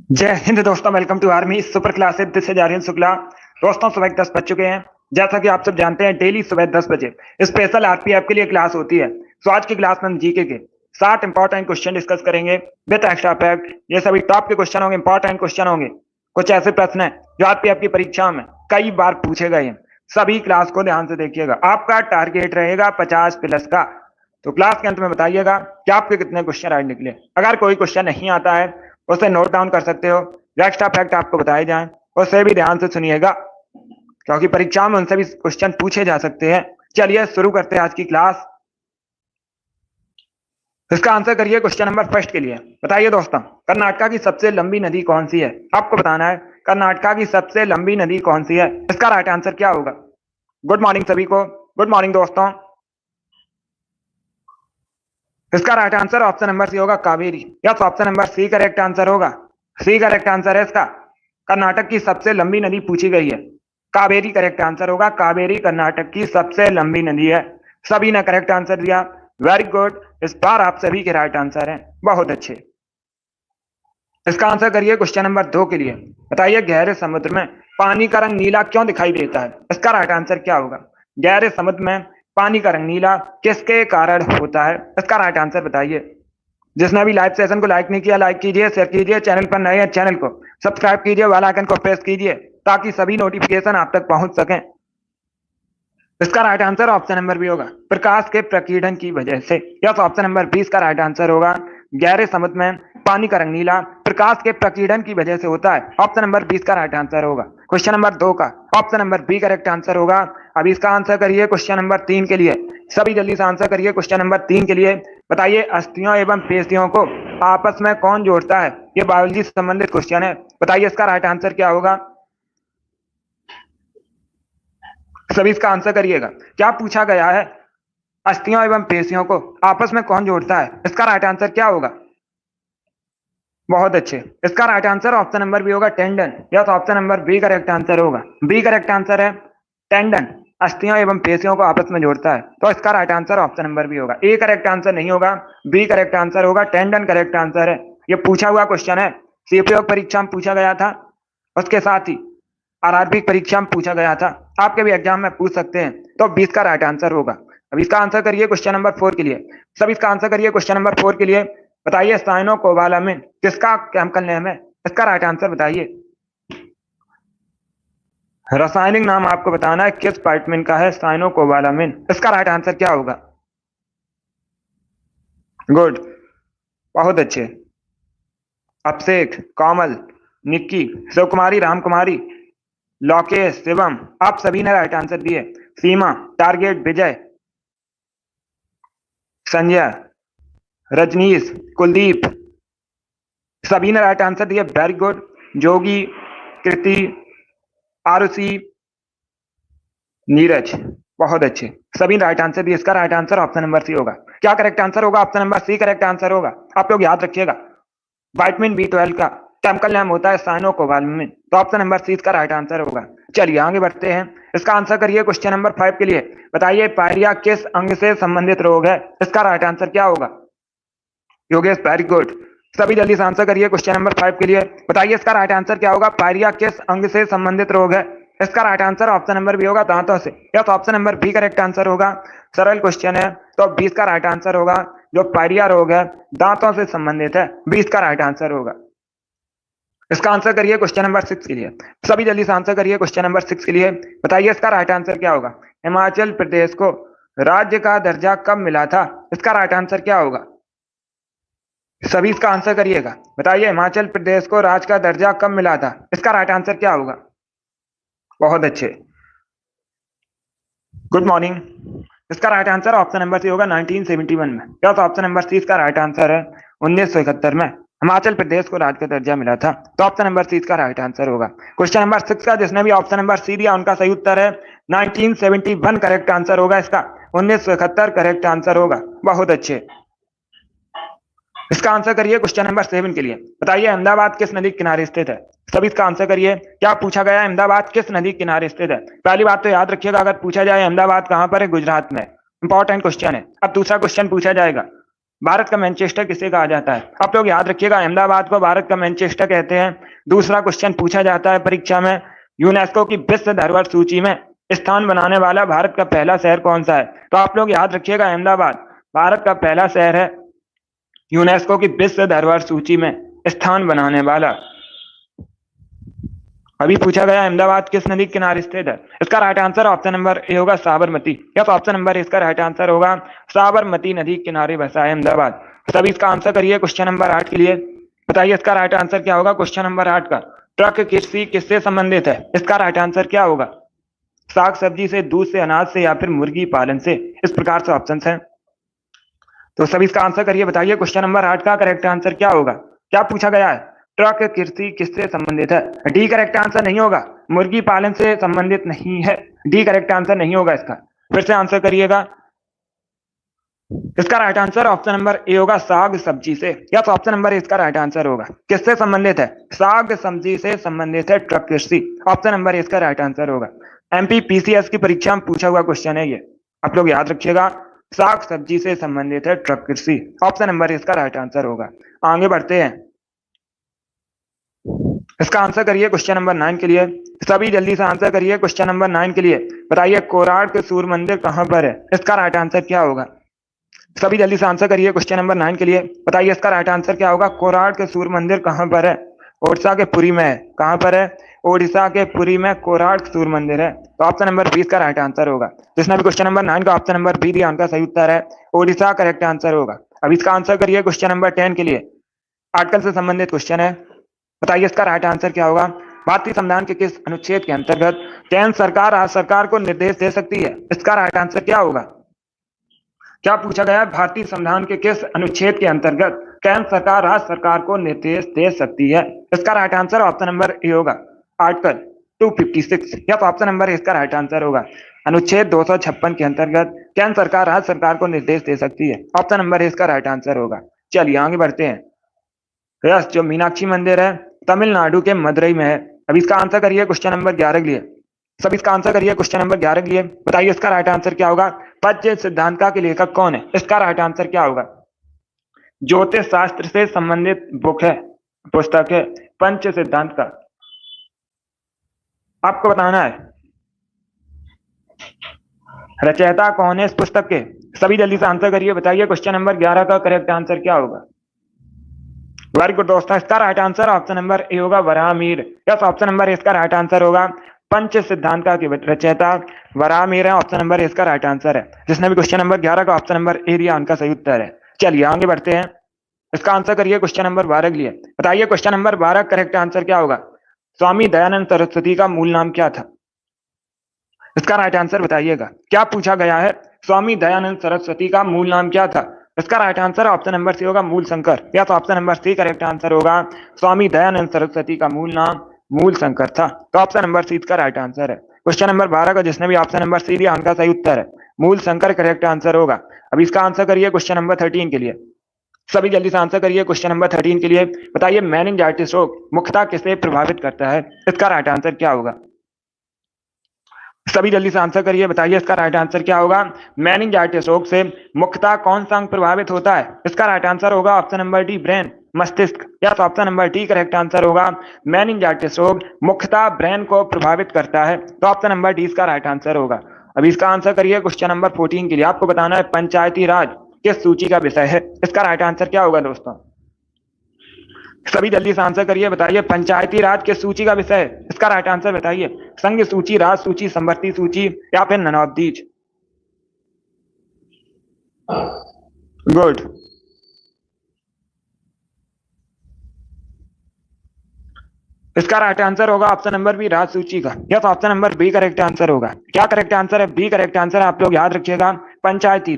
जय हिंद दोस्तों, welcome to army super classes. This is Aryan Shukla. दोस्तों, सुबह 10 बज चुके हैं। जैसा कि आप सब जानते हैं, डेली सुबह 10 बजे स्पेशल आरपीएफ के लिए क्लास होती है। तो आज की क्लास में हम जीके के 60 इंपॉर्टेंट क्वेश्चन डिस्कस करेंगे विद एक्स्ट्रा फैक्ट। ये सभी टॉप के क्वेश्चन होंगे, इंपॉर्टेंट क्वेश्चन होंगे। कुछ ऐसे प्रश्न है जो आरपीएफ की परीक्षा में कई बार पूछे गए हैं। सभी क्लास को ध्यान से देखिएगा। आपका टारगेट रहेगा 50 प्लस का। तो क्लास के अंत में बताइएगा कि आपके कितने क्वेश्चन आज निकले। अगर कोई क्वेश्चन नहीं आता है उसे नोट डाउन कर सकते हो। एक्स्ट्रा फैक्ट आपको बताए जाएं, उसे भी ध्यान से सुनिएगा, क्योंकि परीक्षा में उनसे भी क्वेश्चन पूछे जा सकते हैं। चलिए शुरू करते हैं आज की क्लास। इसका आंसर करिए क्वेश्चन नंबर फर्स्ट के लिए। बताइए दोस्तों, कर्नाटका की सबसे लंबी नदी कौन सी है? आपको बताना है कर्नाटका की सबसे लंबी नदी कौन सी है। इसका राइट आंसर क्या होगा? गुड मॉर्निंग सभी को। गुड मॉर्निंग दोस्तों। इसका right answer option number C होगा, Kaveri. Yes, option number C correct answer होगा। सी करेक्ट आंसर है इसका। कर्नाटक की सबसे लंबी नदी पूछी गई है, कावेरी करेक्ट आंसर होगा। कावेरी कर्नाटक की सबसे लंबी नदी है। सभी ने करेक्ट आंसर दिया, वेरी गुड। इस बार आप सभी के राइट आंसर हैं, बहुत अच्छे। इसका आंसर करिए क्वेश्चन नंबर 2 के लिए। बताइए, गहरे समुद्र में पानी का रंग नीला क्यों दिखाई देता है? इसका राइट आंसर क्या होगा? गहरे समुद्र में पानी का रंग नीला किसके कारण होता है? इसका राइट आंसर बताइए। जिसने भी लाइव सेशन को लाइक नहीं किया, लाइक कीजिए, शेयर कीजिए। चैनल पर नए हैं, चैनल को सब्सक्राइब कीजिए, बेल आइकन को प्रेस कीजिए ताकि सभी नोटिफिकेशन आप तक पहुंच सकें। इसका right answer option number B होगा, प्रकाश के प्रकीर्णन की वजह से। यस, ऑप्शन नंबर 20 का राइट आंसर होगा। गहरे समुद्र में पानी का रंग नीला प्रकाश के प्रकीर्णन की वजह से होता है। ऑप्शन नंबर 20 का राइट आंसर होगा। क्वेश्चन नंबर 2 का option number B correct answer होगा। अब इसका आंसर करिए क्वेश्चन नंबर 3 के लिए। सभी जल्दी से आंसर करिए क्वेश्चन नंबर 3 के लिए। बताइए, अस्थियों एवं पेशियों को आपस में कौन जोड़ता है? ये बायोलॉजी से संबंधित क्वेश्चन है। बताइए इसका राइट आंसर क्या होगा? सभी इसका आंसर करिएगा। क्या पूछा गया है? अस्थियों एवं पेशियों को आपस में कौन जोड़ता है? इसका राइट आंसर क्या होगा? बहुत अच्छे। इसका right answer option number B होगा, tendon. Yes, option number B correct answer होगा। बी करेक्ट आंसर है, टेंडन अस्थियों एवं पेशियों को आपस में जोड़ता है। तो इसका right answer option number B होगा। ए करेक्ट आंसर नहीं होगा, बी करेक्ट आंसर होगा। टेंडन करेक्ट आंसर है। ये पूछा हुआ क्वेश्चन है, सीपीओ परीक्षा में पूछा गया था, उसके साथ ही आरआरबी परीक्षा में पूछा गया था। आपके भी एग्जाम में पूछ सकते हैं। तो 20 का राइट आंसर होगा। अब इसका आंसर करिए क्वेश्चन नंबर 4 के लिए। सब इसका आंसर करिए क्वेश्चन नंबर 4 के लिए। बताइए, साइनोकोबालामिन किसका केमिकल नेम है? इसका राइट आंसर बताइए। रासायनिक नाम आपको बताना है, किस विटामिन का है साइनोकोबालामिन। इसका राइट आंसर क्या होगा? गुड, बहुत अच्छे। अभिषेक, कोमल, निक्की, शिव कुमारी, राम कुमारी, लोकेश, शिवम, आप सभी ने राइट आंसर दिए। सीमा, टारगेट, विजय, संजय, रजनीश, कुलदीप, सभी ने राइट आंसर दिया, वेरी गुड। जोगी, कृति, आरुषि, नीरज, बहुत अच्छे। सभी राइट आंसर दिए। इसका right answer option number C होगा। क्या करेक्ट आंसर होगा? Option number C correct answer होगा। आप लोग याद रखिएगा, विटामिन बी 12 का केमिकल नाम होता है साइनोकोबालामिन। तो ऑप्शन नंबर सी इसका राइट आंसर होगा। चलिए आगे बढ़ते हैं। इसका आंसर करिए क्वेश्चन नंबर 5 के लिए। बताइए, पायरिया किस अंग से संबंधित रोग है? इसका राइट आंसर क्या होगा? Yogesh, very good. सभी जल्दी से आंसर करिए क्वेश्चन नंबर 5 के लिए। बताइए इसका राइट आंसर क्या होगा? पायरिया किस अंग से संबंधित रोग है? इसका right answer option number B होगा, दांतों से। Yes, option number B correct answer होगा। सरल क्वेश्चन है, तो 20 का राइट आंसर होगा। जो पायरिया रोग है दांतों से संबंधित है, 20 का राइट आंसर होगा। इसका आंसर करिए क्वेश्चन नंबर 6 के लिए। सभी जल्दी से आंसर करिए क्वेश्चन नंबर 6 के लिए। बताइए इसका राइट आंसर क्या होगा? हिमाचल प्रदेश को राज्य का दर्जा कब मिला था? इसका राइट आंसर क्या होगा? सभी इसका आंसर करिएगा। बताइए, हिमाचल प्रदेश को राज्य का दर्जा कब मिला था? इसका राइट आंसर क्या होगा? बहुत अच्छे, गुड मॉर्निंग। इसका right answer option number C होगा, 1971 में। यस, ऑप्शन नंबर सी इसका राइट आंसर है। 1971 में हिमाचल प्रदेश को राज्य का दर्जा मिला था। तो ऑप्शन नंबर सी इसका राइट आंसर होगा। क्वेश्चन नंबर 6 का जिसने भी ऑप्शन नंबर सी दिया उनका सही उत्तर है 1971 करेक्ट आंसर होगा इसका। 1971 करेक्ट आंसर होगा, बहुत अच्छे। इसका आंसर करिए क्वेश्चन नंबर 7 के लिए। बताइए, अहमदाबाद किस नदी के किनारे स्थित है? सभी इसका आंसर करिए। क्या पूछा गया है? अहमदाबाद किस नदी के किनारे स्थित है? पहली बात तो याद रखिएगा, अगर पूछा जाए अहमदाबाद कहां पर है, गुजरात में। इंपॉर्टेंट क्वेश्चन है। अब दूसरा क्वेश्चन पूछा जाएगा, भारत का मैनचेस्टर किसे कहा जाता है? आप लोग याद रखिएगा, अहमदाबाद को भारत का मैनचेस्टर कहते हैं। दूसरा क्वेश्चन पूछा जाता है परीक्षा में, यूनेस्को की विश्व धरोहर सूची में स्थान बनाने वाला भारत का पहला शहर कौन सा है? तो आप लोग याद रखिएगा, अहमदाबाद भारत का पहला शहर है यूनेस्को की विश्व धरोहर सूची में स्थान बनाने वाला। अभी पूछा गया अहमदाबाद किस नदी के किनारे स्थित है? इसका right answer option number A होगा साबरमती। यस, ऑप्शन नंबर इसका राइट आंसर होगा साबरमती नदी के किनारे बसा है अहमदाबाद। सभी इसका आंसर करिए क्वेश्चन नंबर 8 के लिए। बताइए इसका राइट आंसर क्या होगा क्वेश्चन नंबर 8 का? ट्रक कृषि किससे संबंधित है? इसका राइट आंसर क्या होगा? साग सब्जी से, दूध से, अनाज से या फिर मुर्गी पालन से। इस प्रकार से ऑप्शन है। तो सभी इसका आंसर करिए। बताइए क्वेश्चन नंबर 8 का करेक्ट आंसर क्या होगा? क्या पूछा गया है? ट्रक कृषि किससे संबंधित है? डी करेक्ट आंसर नहीं होगा, मुर्गी पालन से संबंधित नहीं है। डी करेक्ट आंसर नहीं होगा इसका। फिर से आंसर करिएगा। इसका right answer option number A होगा साग सब्जी से। या तो ऑप्शन नंबर ए इसका राइट आंसर होगा। किससे संबंधित है? साग सब्जी से संबंधित है ट्रक कृषि। ऑप्शन नंबर ए इसका राइट आंसर होगा। एमपी पीसीएस की परीक्षा में पूछा हुआ क्वेश्चन है ये, आप लोग याद रखिएगा। साग सब्जी से संबंधित है ट्रक कृषि। ऑप्शन नंबर इसका राइट आंसर होगा। आगे बढ़ते हैं, इसका आंसर करिए क्वेश्चन नंबर 9 के लिए। सभी जल्दी से आंसर करिए क्वेश्चन नंबर 9 के लिए। बताइए कोराड़ के सूर्य मंदिर कहां पर है? इसका राइट आंसर क्या होगा? सभी जल्दी से आंसर करिए क्वेश्चन नंबर 9 के लिए। बताइए इसका राइट आंसर क्या होगा? कोराड़ के सूर्य मंदिर कहां पर है? ओडिशा के पुरी में है। कहां पर है? ओडिशा के पुरी में कोराड़ सूर्य मंदिर है। तो ऑप्शन नंबर 20 का राइट आंसर होगा। जिसने भी क्वेश्चन नंबर 9 का ऑप्शन नंबर बी दिया उनका सही उत्तर है ओडिशा करेक्ट आंसर होगा। अब इसका आंसर करिए क्वेश्चन नंबर 10 के लिए। आर्टिकल से संबंधित क्वेश्चन है। बताइए इसका राइट आंसर क्या होगा? भारतीय संविधान के किस अनुच्छेद के अंतर्गत केंद्र सरकार राज्य सरकार को निर्देश दे सकती है? इसका राइट आंसर क्या होगा? क्या पूछा गया है? भारतीय संविधान के किस अनुच्छेद के अंतर्गत केंद्र सरकार राज्य सरकार को निर्देश दे सकती है? इसका right answer option number A होगा आर्टिकल 256। या तो ऑप्शन नंबर इसका राइट आंसर होगा अनुच्छेद 256 के अंतर्गत केंद्र सरकार राज्य सरकार को निर्देश दे सकती है। ऑप्शन नंबर इसका राइट आंसर होगा। चलिए आगे बढ़ते हैं। यस, जो मीनाक्षी मंदिर है तमिलनाडु के मदुरई में है। अब इसका आंसर करिए क्वेश्चन नंबर 11 के लिए। सब इसका आंसर करिए क्वेश्चन नंबर 11 के लिए। बताइए इसका राइट आंसर क्या होगा? पंच सिद्धांत के लेखक कौन है? इसका राइट आंसर क्या होगा? ज्योतिष शास्त्र से संबंधित बुक है, पुस्तक है पंच सिद्धांत का। आपको बताना है रचयिता कौन है इस पुस्तक के। सभी जल्दी से आंसर करिए। बताइए क्वेश्चन नंबर 11 का करेक्ट आंसर क्या होगा? वेरी गुड दोस्तों, इसका right answer option number A होगा वराहमिहिर। यस, ऑप्शन नंबर इसका राइट आंसर होगा पंच सिद्धांत के रचयिता वराहमिहिर है। ऑप्शन नंबर इसका राइट आंसर है। जिसने भी क्वेश्चन नंबर 11 का ऑप्शन नंबर ए दिया उनका सही उत्तर है। चलिए आगे बढ़ते हैं। इसका आंसर करिए क्वेश्चन नंबर 12 के लिए। बताइए क्वेश्चन नंबर 12 करेक्ट आंसर क्या होगा? स्वामी दयानंद सरस्वती का मूल नाम क्या था? इसका राइट आंसर बताइएगा। क्या पूछा गया है? स्वामी दयानंद सरस्वती का मूल नाम क्या था? इसका right answer option number C होगा मूल शंकर। या तो option number C correct answer होगा स्वामी दयानंद सरस्वती का मूल नाम मूल शंकर था। तो ऑप्शन नंबर सी इसका राइट आंसर है। क्वेश्चन नंबर 12 का जिसने भी ऑप्शन नंबर सी दिया उनका सही उत्तर है मूल शंकर करेक्ट आंसर होगा। अब इसका आंसर करिए क्वेश्चन नंबर 13 के लिए। सभी जल्दी से आंसर करिए क्वेश्चन नंबर 13 के लिए। बताइए मेनिंजाइटिस रोग मुख्यतः किसे प्रभावित करता है? इसका राइट आंसर क्या होगा? सभी जल्दी से आंसर करिए। बताइए इसका राइट आंसर क्या होगा? मेनिंजाइटिस रोग से मुख्यतः कौन सा अंग प्रभावित होता है? इसका राइट आंसर होगा ऑप्शन नंबर डी ब्रेन, मस्तिष्क। या तो option number D correct answer होगा मेनिंजाइटिस रोग मुख्यतः ब्रेन को प्रभावित करता है। तो ऑप्शन नंबर डी इसका राइट आंसर होगा। अब इसका आंसर करिए क्वेश्चन नंबर 14 के लिए। आपको बताना है पंचायती राज किस सूची का विषय है? इसका राइट आंसर क्या होगा दोस्तों? सभी जल्दी से आंसर करिए। बताइए पंचायती राज किस सूची का विषय है? इसका राइट आंसर बताइए। संघ सूची, राज सूची, समवर्ती सूची या फिर नन ऑफ दीज। गुड। इसका राइट आंसर होगा ऑप्शन नंबर बी राज सूची का। या तो option number B correct answer होगा। क्या करेक्ट आंसर है? बी करेक्ट आंसर है। आप लोग याद रखिएगा पंचायती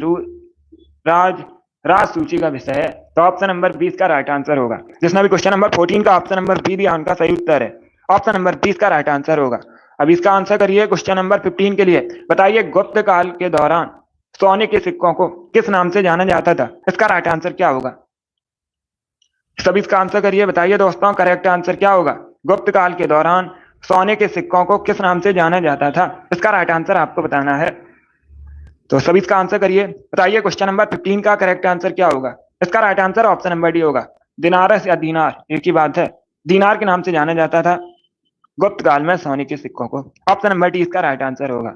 राज सूची का विषय है। तो ऑप्शन नंबर 20 का राइट आंसर होगा। जिसने भी क्वेश्चन नंबर 14 का ऑप्शन नंबर बी दिया उनका सही उत्तर है ऑप्शन नंबर 20 का राइट आंसर होगा। अब इसका आंसर करिए क्वेश्चन नंबर 15 के लिए। बताइए गुप्त काल के दौरान सोने के सिक्कों को किस नाम से जाना जाता था? इसका राइट आंसर क्या होगा? सभी इसका आंसर करिए। बताइए दोस्तों करेक्ट आंसर क्या होगा? गुप्त काल के दौरान सोने के सिक्कों को किस नाम से जाना जाता था? इसका राइट आंसर आपको बताना है। तो सभी इसका आंसर करिए। बताइए क्वेश्चन नंबर 15 का करेक्ट आंसर क्या होगा? इसका right answer option number D होगा। दिनारस या दीनार एक ही बात है। दीनार के नाम से जाना जाता था गुप्त काल में सोने के सिक्कों को। ऑप्शन नंबर डी इसका राइट आंसर होगा।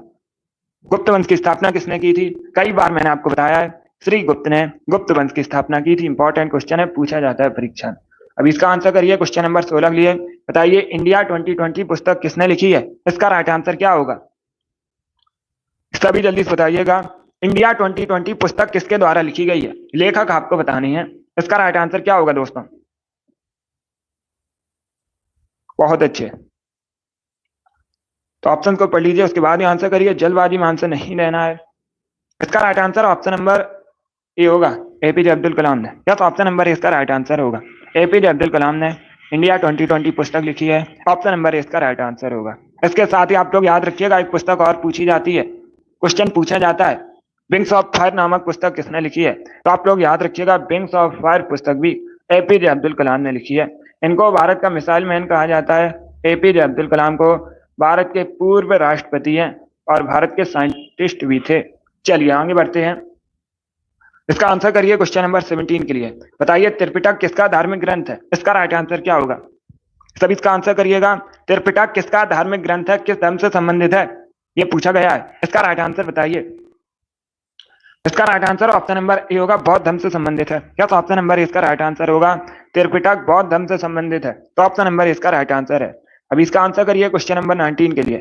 गुप्त वंश की स्थापना किसने की थी? कई बार मैंने आपको बताया है, श्री गुप्त ने गुप्त वंश की स्थापना की थी। इंपॉर्टेंट क्वेश्चन है, पूछा जाता है परीक्षा में। अब इसका आंसर करिए क्वेश्चन नंबर 16 के लिए। बताइए इंडिया 2020 पुस्तक किसने लिखी है? इसका राइट आंसर क्या होगा? सभी जल्दी से बताइएगा। इंडिया 2020 पुस्तक किसके द्वारा लिखी गई है? लेखक आपको बतानी है। इसका राइट आंसर क्या होगा दोस्तों? बहुत अच्छे, तो ऑप्शन को पढ़ लीजिए, उसके बाद ही आंसर करिए। जल्दबाजी में आंसर नहीं लेना है। इसका right answer option number A होगा, एपीजे अब्दुल कलाम ने। या तो ऑप्शन नंबर ए इसका राइट आंसर होगा। एपीजे अब्दुल कलाम ने इंडिया 2020 पुस्तक लिखी है। ऑप्शन नंबर ए इसका राइट आंसर होगा। इसके साथ ही आप लोग याद रखिएगा, एक पुस्तक और पूछी जाती है, क्वेश्चन पूछा जाता है, विंग्स ऑफ फायर नामक पुस्तक किसने लिखी है? तो आप लोग याद रखिएगा, विंग्स ऑफ फायर पुस्तक भी एपीजे अब्दुल कलाम ने लिखी है। इनको भारत का मिसाइल मैन कहा जाता है। एपीजे अब्दुल कलाम को भारत के पूर्व राष्ट्रपति हैं और भारत के साइंटिस्ट भी थे। चलिए आगे बढ़ते हैं। इसका आंसर करिए क्वेश्चन नंबर 17 के लिए। बताइए त्रिपिटक किसका धार्मिक ग्रंथ है? इसका राइट आंसर क्या होगा? सभी इसका आंसर करिएगा। त्रिपिटक किसका धार्मिक ग्रंथ है, किस धर्म से संबंधित है, ये पूछा गया है। इसका राइट आंसर बताइए। इसका right answer option number A होगा, बौद्ध धर्म से संबंधित है। क्या तो ऑप्शन नंबर ए इसका राइट आंसर होगा। त्रिपिटक बौद्ध धर्म से संबंधित है, तो ऑप्शन नंबर ए इसका राइट आंसर है। अभी इसका आंसर करिए क्वेश्चन नंबर 19 के लिए।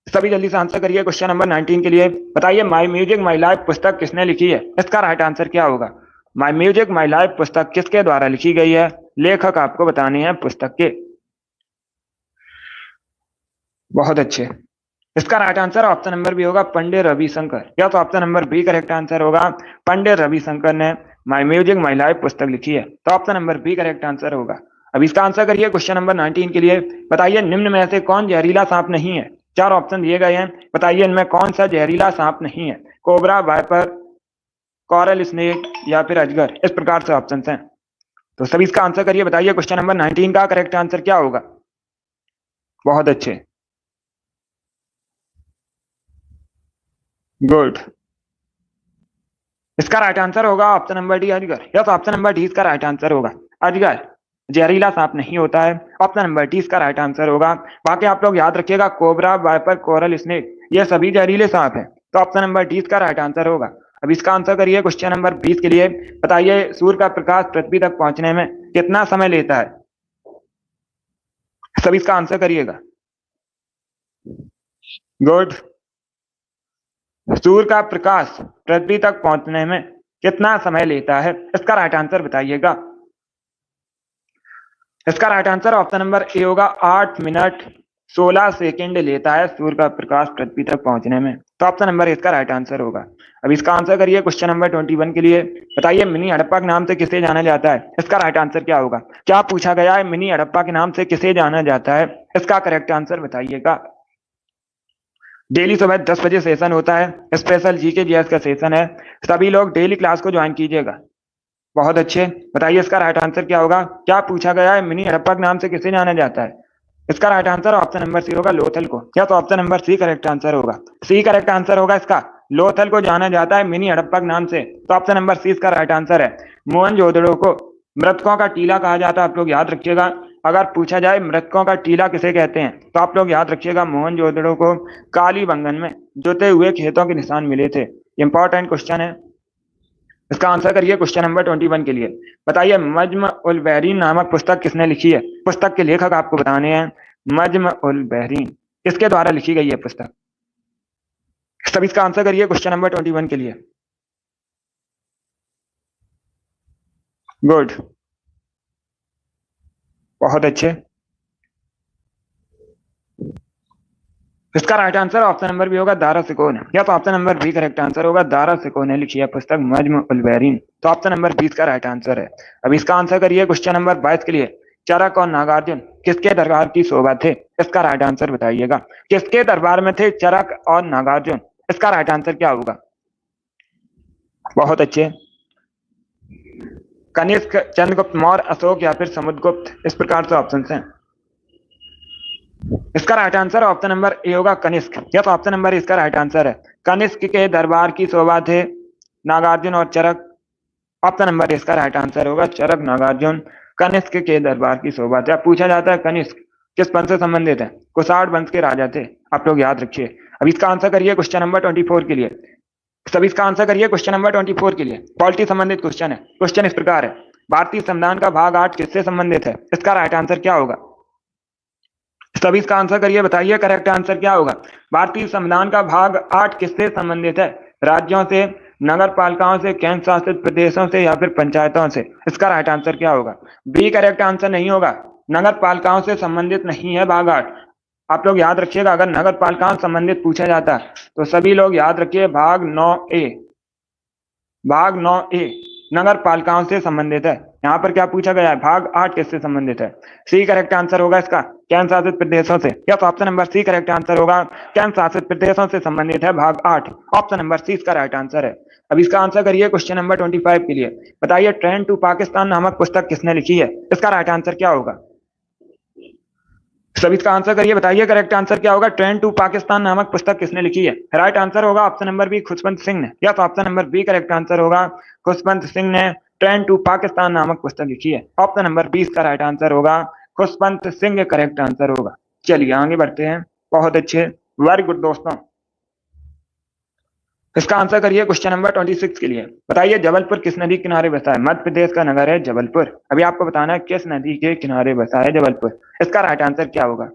सभी जल्दी से आंसर करिए क्वेश्चन नंबर 19 के लिए। बताइए माई म्यूजिक माई लाइफ पुस्तक किसने लिखी है? इसका राइट आंसर क्या होगा? माई म्यूजिक माई लाइफ पुस्तक किसके द्वारा लिखी गई है? लेखक आपको बताने हैं पुस्तक के। बहुत अच्छे, इसका right answer option number B होगा, पंडित रविशंकर। या तो option number B correct answer होगा। पंडित रविशंकर ने माई म्यूजिक माई लाइफ पुस्तक लिखी है, तो option number B correct answer होगा। अब इसका आंसर करिए क्वेश्चन नंबर 19 के लिए। बताइए निम्न में से कौन जहरीला सांप नहीं है? चार ऑप्शन दिए गए हैं, बताइए इनमें कौन सा जहरीला सांप नहीं है? कोबरा, वाइपर, कोरल स्नेक या फिर अजगर। इस प्रकार से ऑप्शन हैं, तो सभी इसका आंसर करिए। बताइए क्वेश्चन नंबर 19 का करेक्ट आंसर क्या होगा? बहुत अच्छे, गुड। इसका राइट आंसर होगा ऑप्शन नंबर डी, अजगर। या तो ऑप्शन नंबर डी इसका राइट आंसर होगा। अजगर जहरीला सांप नहीं होता है, ऑप्शन नंबर डी इसका राइट आंसर होगा। बाकी आप लोग याद रखिएगा, कोबरा, वाइपर, कोरल स्नेक ये सभी जहरीले सांप हैं, तो ऑप्शन नंबर डी इसका राइट आंसर होगा। अब इसका आंसर करिए क्वेश्चन नंबर 20 के लिए। बताइए सूर्य का प्रकाश पृथ्वी तक पहुंचने में कितना समय लेता है? सभी इसका आंसर करिएगा। गुड। सूर्य का प्रकाश पृथ्वी तक पहुंचने में कितना समय लेता है? इसका राइट आंसर बताइएगा। इसका right answer option number A होगा, 8 मिनट 16 सेकंड लेता है सूर्य का प्रकाश पृथ्वी तक पहुंचने में, तो ऑप्शन नंबर ए इसका राइट आंसर होगा। अब इसका आंसर करिए क्वेश्चन नंबर 21 के लिए। बताइए मिनी हड़प्पा के नाम से किसे जाना जाता है? इसका राइट आंसर क्या होगा? क्या पूछा गया है, मिनी हड़प्पा के नाम से किसे जाना जाता है? इसका करेक्ट आंसर बताइएगा। डेली सुबह 10 बजे सेशन होता है, स्पेशल जीके जीएस का सेशन है, सभी लोग डेली क्लास को ज्वाइन कीजिएगा। बहुत अच्छे, बताइए इसका राइट आंसर क्या होगा? क्या पूछा गया है, मिनी हड़प्पा के नाम से किसे जाना जाता है? इसका right answer option number C होगा, लोथल को। या तो option number C correct answer होगा। सी करेक्ट आंसर होगा इसका। लोथल को जाना जाता है मिनी हड़प्पा के नाम से, तो ऑप्शन नंबर सी इसका राइट आंसर है। मोहनजोदड़ो को मृतकों का टीला कहा जाता है, आप लोग याद रखिएगा। अगर पूछा जाए मृतकों का टीला किसे कहते हैं, तो आप लोग याद रखिएगा मोहनजोदड़ो को कालीबंगन में जोते हुए खेतों के निशान मिले थे। इंपॉर्टेंट क्वेश्चन है, इसका आंसर करिए क्वेश्चन नंबर 21 के लिए। बताइए मज्म उल बहरीन नामक पुस्तक किसने लिखी है? पुस्तक के लेखक आपको बताने हैं। मज्म उल बहरीन किसके द्वारा लिखी गई है पुस्तक? सब इसका आंसर करिए क्वेश्चन नंबर 21 के लिए। गुड, बहुत अच्छे। इसका right answer option number B होगा, दारा सिकोन। या तो option number B correct answer होगा। दारा सिकोन ने लिखी है पुस्तक मज्म उल बहरीन, तो ऑप्शन नंबर 20 का राइट आंसर है। अब इसका आंसर करिए क्वेश्चन नंबर 22 के लिए। चरक और नागार्जुन किसके दरबार की शोभा थे? इसका राइट आंसर बताइएगा। किसके दरबार में थे चरक और नागार्जुन? इसका राइट आंसर क्या होगा? बहुत अच्छे। कनिष्क, चंद्रगुप्त मौर्य, अशोक या फिर समुद्रगुप्त, इस प्रकार से ऑप्शन हैं। इसका right answer option number A होगा, कनिष्क। या तो ऑप्शन नंबर इसका राइट आंसर है। कनिष्क के दरबार की शोभा थे नागार्जुन और चरक। ऑप्शन नंबर इसका राइट आंसर होगा चरक नागार्जुन। कनिष्क के दरबार की शोभा थी। अब पूछा जाता है कनिष्क किस वंश से संबंधित है? कुषाण वंश के राजा थे। आप लोग याद रखिए। अब इसका आंसर करिए क्वेश्चन नंबर 24 के लिए। सभी इसका आंसर करिए क्वेश्चन नंबर 24 के लिए। पॉलिटी संबंधित क्वेश्चन है। क्वेश्चन इस प्रकार है, भारतीय संविधान का भाग 8 किससे संबंधित है? इसका राइट आंसर क्या होगा? सभी इसका आंसर करिए, बताइए करेक्ट आंसर क्या होगा। भारतीय संविधान का भाग 8 किससे संबंधित है? राज्यों से, नगर पालिकाओं से, केंद्र शासित प्रदेशों से या फिर पंचायतों से? इसका राइट आंसर क्या होगा? बी करेक्ट आंसर नहीं होगा। नगर पालिकाओं से संबंधित नहीं है भाग 8। आप लोग याद रखिएगा, अगर नगर पालिकाओं से संबंधित पूछा जाता तो सभी लोग याद रखिए भाग 9A। भाग 9A नगर पालिकाओं से संबंधित है। यहाँ पर क्या पूछा गया है? भाग 8 किससे संबंधित है? सी करेक्ट आंसर होगा इसका केंद्र शासित प्रदेशों से। या तो option number C correct answer होगा केंद्र शासित प्रदेशों से संबंधित है भाग 8। ऑप्शन नंबर सी इसका राइट आंसर है। अब इसका आंसर करिए क्वेश्चन नंबर 25 के लिए। बताइए ट्रेन टू पाकिस्तान नामक पुस्तक किसने लिखी है? इसका राइट आंसर क्या होगा? सभी इसका आंसर करिए, बताइए करेक्ट आंसर क्या होगा। ट्रेन टू पाकिस्तान नामक पुस्तक किसने लिखी है? राइट आंसर होगा option number B Khushwant Singh ने। या तो option number B correct answer होगा खुशवंत सिंह ने ट्रेन टू पाकिस्तान नामक पुस्तक लिखी है। ऑप्शन नंबर 20 का राइट आंसर होगा खुशवंत सिंह करेक्ट आंसर होगा। चलिए आगे बढ़ते हैं। बहुत अच्छे, वेरी गुड दोस्तों। इसका आंसर करिए क्वेश्चन नंबर 26 के लिए। बताइए जबलपुर किस नदी के किनारे बसा है? मध्य प्रदेश का नगर है जबलपुर। अभी आपको बताना है किस नदी के किनारे बसा है जबलपुर। इसका राइट आंसर क्या होगा?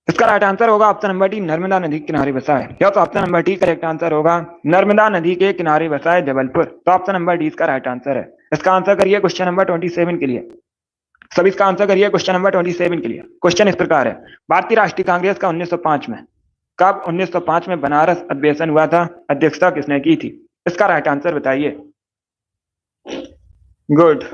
इसका राइट आंसर होगा ऑप्शन नंबर डी नर्मदा नदी के किनारे बसा है। या तो option number D correct answer होगा नर्मदा नदी के किनारे बसा है जबलपुर। तो ऑप्शन नंबर डी इसका राइट आंसर है। इसका आंसर करिए क्वेश्चन नंबर 27 के लिए। सभी इसका आंसर करिए क्वेश्चन नंबर 27 के लिए। क्वेश्चन इस प्रकार है, भारतीय राष्ट्रीय कांग्रेस का 1905 में कब 1905 में बनारस अधिवेशन हुआ था? अध्यक्षता किसने की थी? इसका राइट आंसर बताइए। गुड।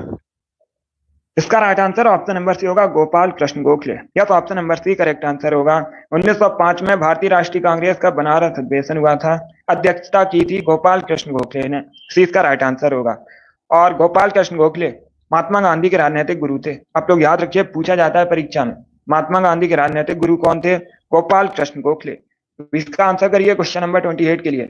इसका right answer option number C होगा गोपाल कृष्ण गोखले। या तो option number C correct answer होगा 1905 में भारतीय राष्ट्रीय कांग्रेस का बनारस अधिवेशन हुआ था। अध्यक्षता की थी गोपाल कृष्ण गोखले ने। सी इसका राइट आंसर होगा। और गोपाल कृष्ण गोखले महात्मा गांधी के राजनीतिक गुरु थे। आप लोग याद रखिए, पूछा जाता है परीक्षा में, महात्मा गांधी के राजनीतिक गुरु कौन थे? गोपाल कृष्ण गोखले। इसका आंसर करिए क्वेश्चन नंबर 28 के लिए।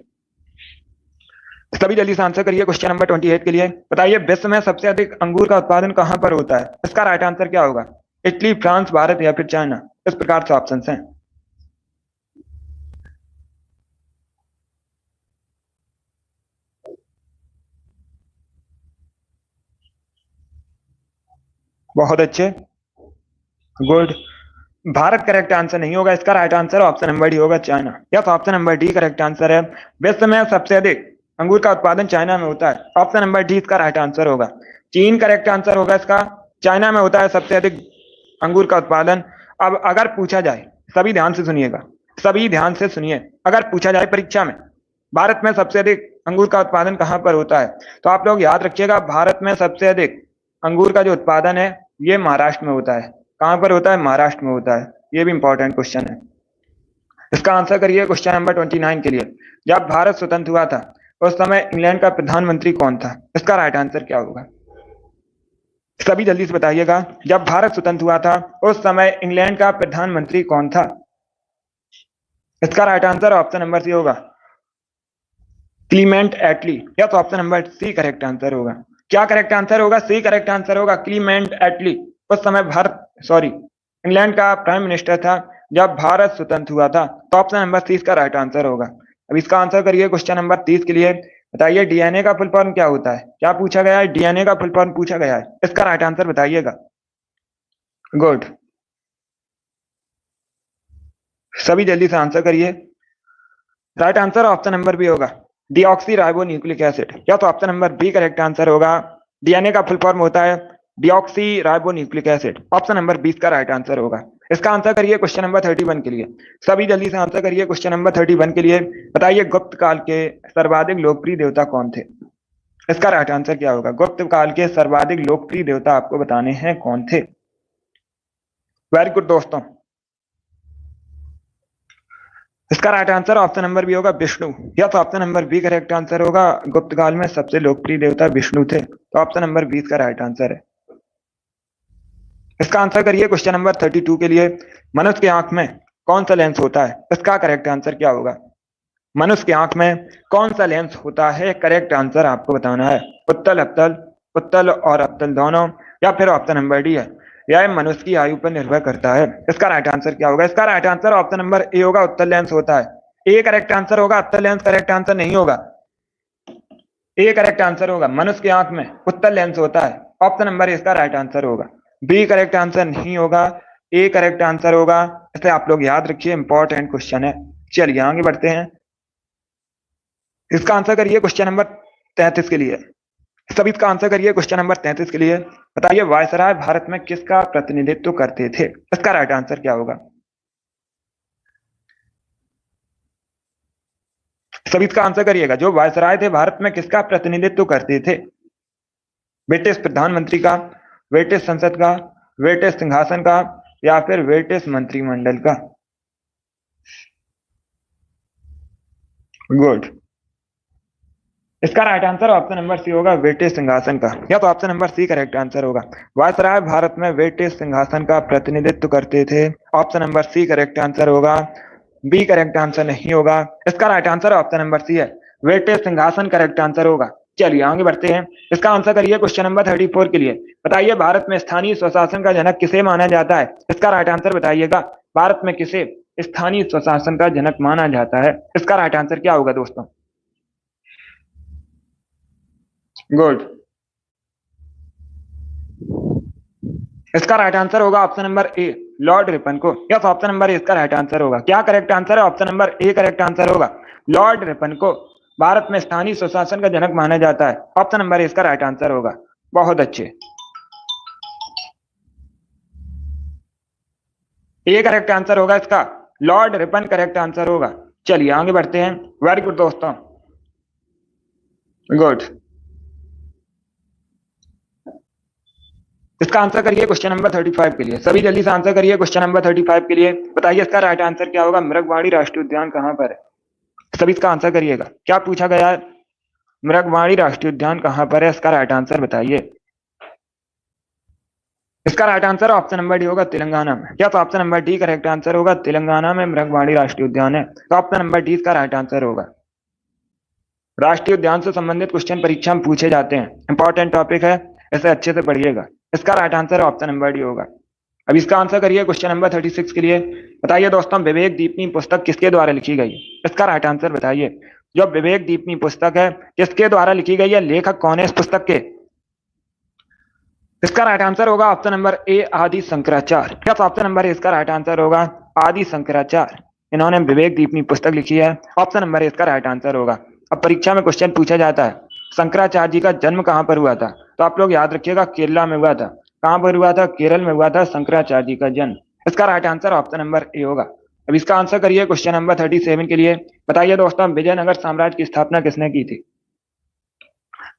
सभी जल्दी से आंसर करिए क्वेश्चन नंबर 28 के लिए। बताइए विश्व में सबसे अधिक अंगूर का उत्पादन कहां पर होता है? इसका राइट आंसर क्या होगा? इटली, फ्रांस, भारत या फिर चाइना? इस प्रकार से ऑप्शन हैं। बहुत अच्छे, गुड। भारत करेक्ट आंसर नहीं होगा। इसका right answer option number D होगा चाइना। या तो option number D correct answer है। विश्व में सबसे अधिक अंगूर का उत्पादन चाइना में होता है। ऑप्शन नंबर डी इसका राइट आंसर होगा। चीन करेक्ट आंसर होगा इसका। चाइना में होता है सबसे अधिक अंगूर का उत्पादन। अब अगर पूछा जाए, सभी ध्यान से सुनिएगा, सभी ध्यान से सुनिए, अगर पूछा जाए परीक्षा में भारत में सबसे अधिक अंगूर का उत्पादन कहां पर होता है, तो आप लोग याद रखिएगा भारत में सबसे अधिक अंगूर का जो उत्पादन है ये महाराष्ट्र में होता है। कहां पर होता है? महाराष्ट्र में होता है। ये भी इंपॉर्टेंट क्वेश्चन है। इसका आंसर करिए क्वेश्चन नंबर 29 के लिए। जब भारत स्वतंत्र हुआ था उस समय इंग्लैंड का प्रधानमंत्री कौन था? इसका राइट आंसर क्या होगा? सभी जल्दी से बताइएगा। जब भारत स्वतंत्र हुआ था उस समय इंग्लैंड का प्रधानमंत्री कौन था? इसका right answer option number C होगा क्लीमेंट एटली। या तो option number C correct answer होगा। क्या करेक्ट आंसर होगा? सी करेक्ट आंसर होगा क्लीमेंट एटली। उस समय इंग्लैंड का प्राइम मिनिस्टर था जब भारत स्वतंत्र हुआ था। तो ऑप्शन नंबर 30 का राइट आंसर होगा। अब इसका आंसर करिए क्वेश्चन नंबर 30 के लिए। बताइए डीएनए का फुल फॉर्म क्या होता है? क्या पूछा गया है? डीएनए का फुल फॉर्म पूछा गया है। इसका राइट आंसर बताइएगा। गुड, सभी जल्दी से आंसर करिए। Right answer option number B होगा डीऑक्सी राइबो न्यूक्लिक एसिड। या तो option number B correct answer होगा। डीएनए का फुल फॉर्म होता है deoxyribonucleic acid. Option number 20 का राइट आंसर होगा। इसका आंसर करिए क्वेश्चन नंबर 31 के लिए। सभी जल्दी से आंसर करिए क्वेश्चन नंबर 31 के लिए। बताइए गुप्त काल के सर्वाधिक लोकप्रिय देवता कौन थे? इसका राइट आंसर क्या होगा? गुप्त काल के सर्वाधिक लोकप्रिय देवता आपको बताने हैं कौन थे। वेरी गुड दोस्तों। इसका right answer option number B होगा विष्णु। या तो option number B correct answer होगा गुप्त काल में सबसे लोकप्रिय देवता विष्णु थे। तो ऑप्शन नंबर 20 का राइट आंसर है। इसका आंसर करिए क्वेश्चन नंबर 32 के लिए। मनुष्य की आंख में कौन सा लेंस होता है? इसका करेक्ट आंसर क्या होगा? मनुष्य की आंख में कौन सा लेंस होता है? करेक्ट आंसर आपको बताना है। उत्तल अवतल, उत्तल और अवतल दोनों, या फिर ऑप्शन नंबर डी है यह मनुष्य की आयु पर निर्भर करता है। इसका राइट आंसर क्या होगा? इसका right answer option number A होगा, उत्तल लेंस होता है। ए करेक्ट आंसर होगा, अवतल लेंस करेक्ट आंसर नहीं होगा। ए करेक्ट आंसर होगा, मनुष्य की आंख में उत्तल लेंस होता है। ऑप्शन नंबर इसका राइट आंसर होगा। बी करेक्ट आंसर नहीं होगा, ए करेक्ट आंसर होगा। इसे आप लोग याद रखिए, इंपॉर्टेंट क्वेश्चन है। चलिए आगे बढ़ते हैं। इसका आंसर करिए क्वेश्चन नंबर 33 के लिए। सभी इसका आंसर करिए क्वेश्चन नंबर 33 के लिए। बताइए वायसराय भारत में किसका प्रतिनिधित्व करते थे? इसका राइट आंसर क्या होगा? सभी इसका आंसर करिएगा। जो वायसराय थे भारत में किसका प्रतिनिधित्व करते थे? ब्रिटिश प्रधानमंत्री का, ब्रिटिश संसद का, ब्रिटिश सिंहासन का, या फिर ब्रिटिश मंत्रिमंडल का? गुड। इसका right answer option number C होगा, ब्रिटिश सिंहासन का। या तो option number C correct answer होगा। वायसराय भारत में ब्रिटिश सिंहासन का प्रतिनिधित्व करते थे। Option number C correct answer होगा। बी करेक्ट आंसर नहीं होगा। इसका right answer option number C है, ब्रिटिश सिंहासन करेक्ट आंसर होगा। चलिए आगे बढ़ते हैं। इसका आंसर करिए क्वेश्चन नंबर 34 के लिए। बताइए भारत में स्थानीय स्वशासन का जनक किसे माना जाता है? इसका राइट आंसर बताइएगा। भारत में किसे स्थानीय स्वशासन का जनक माना जाता है? इसका राइट आंसर क्या होगा दोस्तों? गुड। इसका राइट आंसर होगा ऑप्शन नंबर ए, लॉर्ड रिपन को। यस, ऑप्शन नंबर ए इसका राइट आंसर होगा। क्या करेक्ट आंसर है? Option number A correct answer होगा। लॉर्ड रिपन को भारत में स्थानीय स्वशासन का जनक माना जाता है। ऑप्शन नंबर ए इसका राइट आंसर होगा। बहुत अच्छे, ए करेक्ट आंसर होगा इसका। लॉर्ड रिपन करेक्ट आंसर होगा। चलिए आगे बढ़ते हैं। वेरी गुड दोस्तों, गुड। इसका आंसर करिए क्वेश्चन नंबर 35 के लिए। सभी जल्दी से आंसर करिए क्वेश्चन नंबर 35 के लिए। बताइए इसका राइट आंसर क्या होगा? मृगवाड़ी राष्ट्रीय उद्यान कहां पर है? सभी इसका आंसर करिएगा। क्या पूछा गया है? मृगवाड़ी राष्ट्रीय उद्यान कहां पर है? इसका राइट आंसर बताइए। इसका right answer option number D होगा, तेलंगाना में। क्या तो option number D correct answer होगा, तेलंगाना में मृगवाड़ी राष्ट्रीय उद्यान है। तो ऑप्शन नंबर डी इसका राइट आंसर होगा। राष्ट्रीय उद्यान से संबंधित क्वेश्चन परीक्षा में पूछे जाते हैं, इंपॉर्टेंट टॉपिक है, इसे अच्छे से पढ़िएगा। इसका right answer option number D होगा। अब इसका आंसर करिए क्वेश्चन नंबर 36 के लिए। बताइए दोस्तों विवेक दीपिनी पुस्तक किसके द्वारा लिखी गई? इसका राइट आंसर बताइए। जो विवेक दीपिनी पुस्तक है किसके द्वारा लिखी गई है? लेखक कौन है इस पुस्तक के? इसका राइट आंसर होगा ऑप्शन नंबर ए, आदि शंकराचार्य। क्या ऑप्शन नंबर ए इसका राइट आंसर होगा? आदि शंकराचार्य, इन्होंने विवेक दीपिनी पुस्तक लिखी है। ऑप्शन नंबर ए इसका राइट आंसर होगा। अब परीक्षा में क्वेश्चन पूछा जाता है शंकराचार्य जी का जन्म कहां पर हुआ था? तो आप लोग याद रखिएगा, केरला में हुआ था। कहां पर हुआ था? केरल में हुआ था शंकराचार्य जी का जन्म। इसका right answer option number A होगा। अब इसका आंसर करिए क्वेश्चन नंबर 37 के लिए। बताइए दोस्तों विजयनगर साम्राज्य की स्थापना किसने की थी?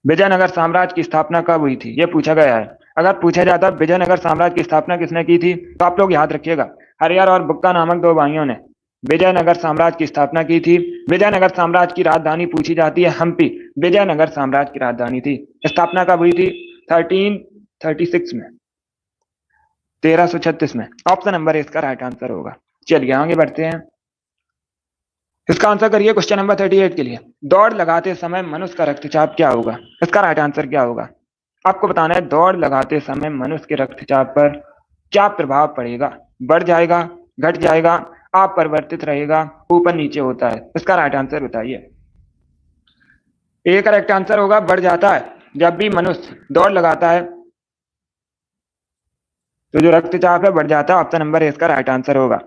विजयनगर साम्राज्य की स्थापना कब हुई थी, यह पूछा गया है। अगर पूछा जाता विजयनगर साम्राज्य की स्थापना किसने की थी, तो आप लोग याद रखिएगा, हरिहर और बुक्का नामक दो भाइयों ने विजयनगर साम्राज्य की स्थापना की थी। विजयनगर साम्राज्य की राजधानी पूछी जाती है हम्पी। विजयनगर साम्राज्य की राजधानी थी। स्थापना कब हुई थी? 1336 में, 1336 में। ऑप्शन नंबर इसका राइट आंसर होगा। चलिए आगे बढ़ते हैं। इसका आंसर करिए क्वेश्चन नंबर 38 के लिए। दौड़ लगाते समय मनुष्य का रक्तचाप क्या होगा? इसका राइट आंसर क्या होगा? आपको बताना है दौड़ लगाते समय मनुष्य के रक्तचाप पर क्या प्रभाव पड़ेगा? बढ़ जाएगा, घट जाएगा, अपरिवर्तित रहेगा, ऊपर नीचे होता है? इसका राइट आंसर बताइए। ए करेक्ट आंसर होगा, बढ़ जाता है। जब भी मनुष्य दौड़ लगाता है तो जो रक्तचाप है बढ़ जाता है। ऑप्शन नंबर ए इसका राइट आंसर होगा।